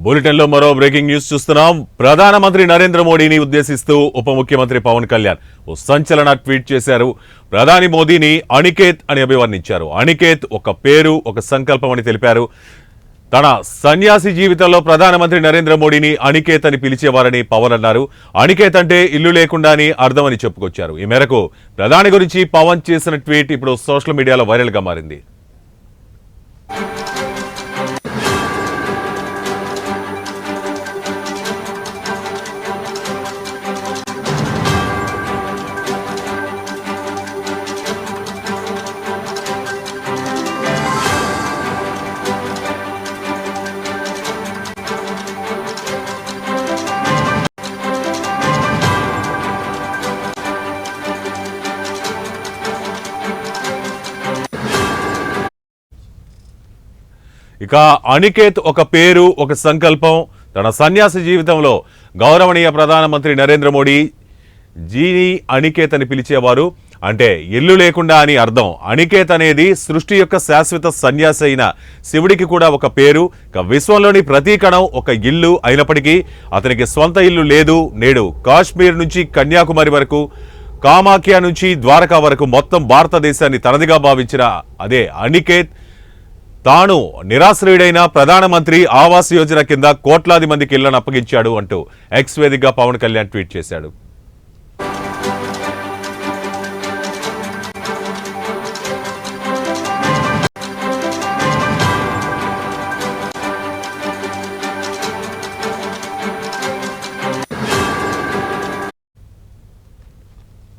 Bulletin లో మరో breaking news చూస్తున్నాం. ప్రధానమంత్రి నరేంద్ర మోడీని ఉద్దేశిస్తూ ఉప ముఖ్యమంత్రి పవన్ కళ్యాణ్ ఓ సంచలన ట్వీట్ చేశారు. ప్రధాని మోదీని అనికేత్ అని అభివర్ణించారు. అనికేత్ ఒక పేరు, ఒక సంకల్పం అని తెలిపారు. తన సన్యాసి జీవితంలో ప్రధానమంత్రి నరేంద్ర మోడీని అనికేత్ అని పిలిచేవారని పవన్ అన్నారు. అనికేత్ అంటే ఇల్లు లేకుండా అని అర్థమని చెప్పుకొచ్చారు. ఈ మేరకు ప్రధాని గురించి పవన్ చేసిన ట్వీట్ ఇప్పుడు సోషల్ మీడియాలో వైరల్ గా మారింది. ఇక అనికేత్ ఒక పేరు, ఒక సంకల్పం. తన సన్యాసి జీవితంలో గౌరవనీయ ప్రధానమంత్రి నరేంద్ర మోడీ జీని అనికేత్ అని పిలిచేవారు. అంటే ఇల్లు లేకుండా అని అర్థం. అనికేత్ అనేది సృష్టి యొక్క శాశ్వత సన్యాసి అయిన శివుడికి కూడా ఒక పేరు. ఇక విశ్వంలోని ప్రతి కణం ఒక ఇల్లు అయినప్పటికీ అతనికి స్వంత ఇల్లు లేదు. నేడు కాశ్మీర్ నుంచి కన్యాకుమారి వరకు, కామాఖ్య నుంచి ద్వారకా వరకు మొత్తం భారతదేశాన్ని తనదిగా భావించిన అదే అనికేత్ తాను నిరాశ్రయుడైన ప్రధానమంత్రి ఆవాస్ యోజన కింద కోట్లాది మందికి ఇళ్లను అప్పగించాడు అంటూ ఎక్స్ వేదికగా పవన్ కళ్యాణ్ ట్వీట్ చేశాడు.